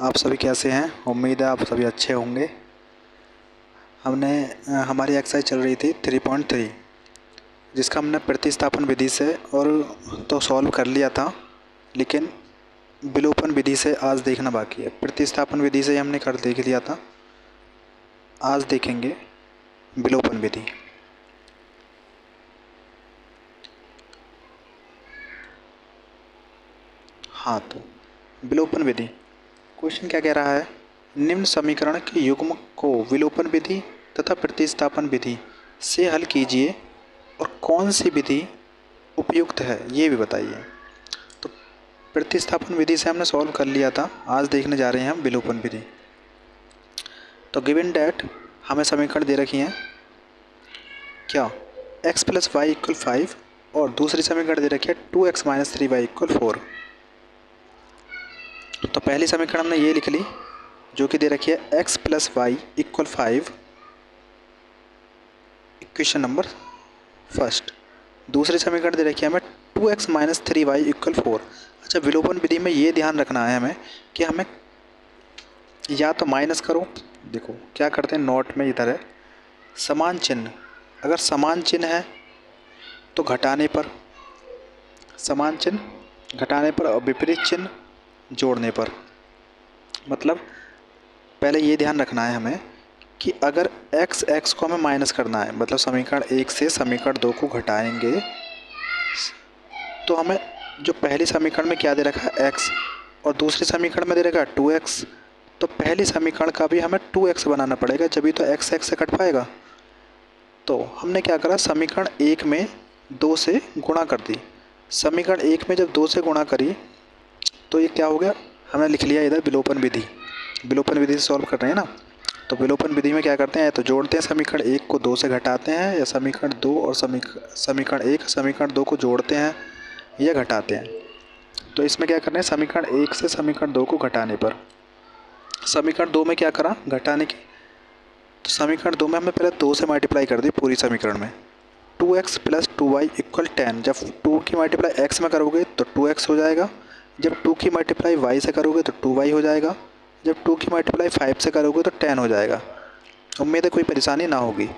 आप सभी कैसे हैं? उम्मीद है आप सभी अच्छे होंगे। हमारी एक्सरसाइज चल रही थी 3.3, जिसका हमने प्रतिस्थापन विधि से और तो सॉल्व कर लिया था, लेकिन विलोपन विधि से आज देखना बाकी है। प्रतिस्थापन विधि से हमने कर देख लिया था, आज देखेंगे विलोपन विधि। हाँ, तो विलोपन विधि क्वेश्चन क्या कह रहा है? निम्न समीकरण के युग्म को विलोपन विधि तथा प्रतिस्थापन विधि से हल कीजिए और कौन सी विधि उपयुक्त है ये भी बताइए। तो प्रतिस्थापन विधि से हमने सॉल्व कर लिया था, आज देखने जा रहे हैं हम विलोपन विधि। तो गिवन डैट हमें समीकरण दे रखी हैं क्या, x + y = 5 और दूसरी समीकरण दे रखी है 2x - 3y = 4। तो पहली समीकरण हमने ये लिख ली जो कि दे रखी है x + y = 5, equation number first. दूसरी समीकरण दे रखी है हमें 2x - 3y = 4। अच्छा, विलोपन विधि में ये ध्यान रखना है हमें कि हमें या तो माइनस करो, देखो क्या करते हैं नोट में इधर है समान चिन्ह, अगर समान चिन्ह है तो घटाने पर, समान चिन्ह घटाने पर और विपरीत चिन्ह जोड़ने पर। मतलब पहले ये ध्यान रखना है हमें कि अगर x को हमें माइनस करना है, मतलब समीकरण 1 से समीकरण 2 को घटाएंगे, तो हमें जो पहली समीकरण में क्या दे रखा है x और दूसरी समीकरण में दे रखा है 2x, तो पहली समीकरण का भी हमें 2x बनाना पड़ेगा, जभी तो x से कट पाएगा। तो हमने क्या करा, समीकरण 1 में 2 से गुणा कर दी। समीकरण 1 में जब 2 से गुणा करी तो ये क्या हो गया, हमने लिख लिया इधर विलोपन विधि। विलोपन विधि से सॉल्व कर रहे हैं ना, तो विलोपन विधि में क्या करते हैं, तो जोड़ते हैं समीकरण 1 को 2 से घटाते हैं, या समीकरण 2 और समीकरण 1 समीकरण 2 को जोड़ते हैं या घटाते हैं। तो इसमें क्या करना है, समीकरण 1 से समीकरण 2 को घटाने पर, समीकरण 2 में क्या करा घटाने की, तो समीकरण 2 में हमने पहले 2 से मल्टीप्लाई कर दी पूरी समीकरण में। 2x + 2y = 10, जब 2 की मल्टीप्लाई x में करोगे तो 2x हो जाएगा, जब 2 की मल्टीप्लाई y से करोगे तो 2y हो जाएगा, जब 2 की मल्टीप्लाई 5 से करोगे तो 10 हो जाएगा। उम्मीद है कोई परेशानी ना होगी।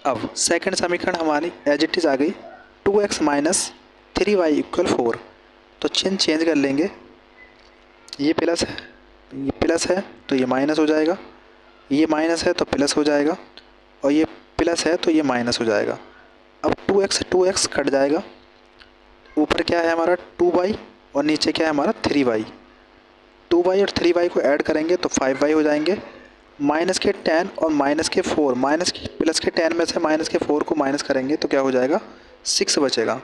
अब सेकंड समीकरण हमारी एज इट इज़ आ गई 2x - 3y = 4। तो चिन्ह चेंज कर लेंगे, ये प्लस है, ये प्लस है तो ये माइनस हो जाएगा, ये माइनस है तो प्लस हो जाएगा, और ये प्लस है तो ये माइनस हो जाएगा। अब 2x से 2x कट जाएगा, ऊपर क्या है हमारा 2y और नीचे क्या है हमारा 3y। 2y और 3y को ऐड करेंगे तो 5y हो जाएंगे। माइनस के 10 और माइनस के 4, माइनस के प्लस के 10 में से माइनस के 4 को माइनस करेंगे तो क्या हो जाएगा 6 बचेगा।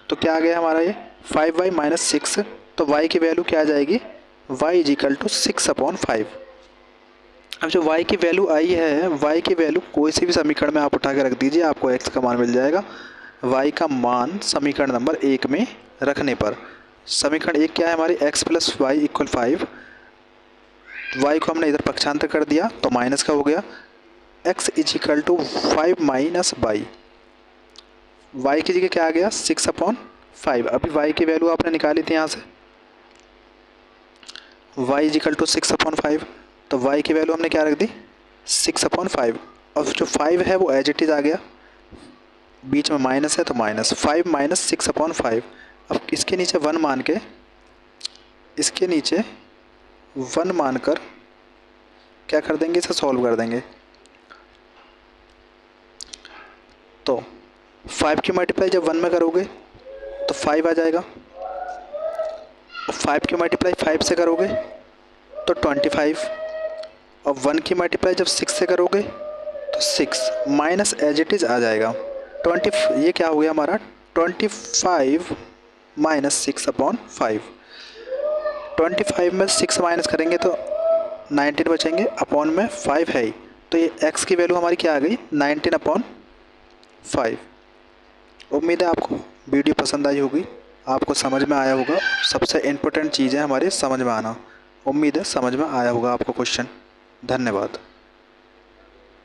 तो क्या आ गया हमारा ये 5y - 6। तो y की वैल्यू क्या आ जाएगी, y = 6/5। अब जो y की वैल्यू आई है, y की वैल्यू कोई सी भी समीकरण में आप उठा के रख दीजिए, आपको x का मान मिल जाएगा। y का मान समीकरण नंबर 1 में रखने पर, समीकरण 1 क्या है हमारी x + y = 5, y को हमने इधर पक्षांतर कर दिया तो माइनस का हो गया, x = 5 - y, y की जगह क्या आ गया 6/5। अभी y की वैल्यू आपने निकाली थी यहाँ से, y = 6/5, तो y की वैल्यू हमने क्या रख दी 6/5। और जो 5 है वो एज इट इज़ आ गया, बीच में माइनस है तो माइनस 5 - 6/5। अब इसके नीचे 1 मान के, इसके नीचे 1 मानकर क्या कर देंगे, इसे सॉल्व कर देंगे। तो 5 की मल्टीप्लाई जब 1 में करोगे तो 5 आ जाएगा, 5 की मल्टीप्लाई 5 से करोगे तो 25, और 1 की मल्टीप्लाई जब 6 से करोगे तो 6 माइनस एज इट इज़ आ जाएगा 20। ये क्या हो गया हमारा 25 - 6/5। 25 में 6 माइनस करेंगे तो 19 बचेंगे, अपॉन में 5 है ही, तो ये x की वैल्यू हमारी क्या आ गई 19/5। उम्मीद है आपको वीडियो पसंद आई होगी, आपको समझ में आया होगा। सबसे इम्पोर्टेंट चीज़ है हमारे समझ में आना। उम्मीद है समझ में आया होगा आपको क्वेश्चन। धन्यवाद।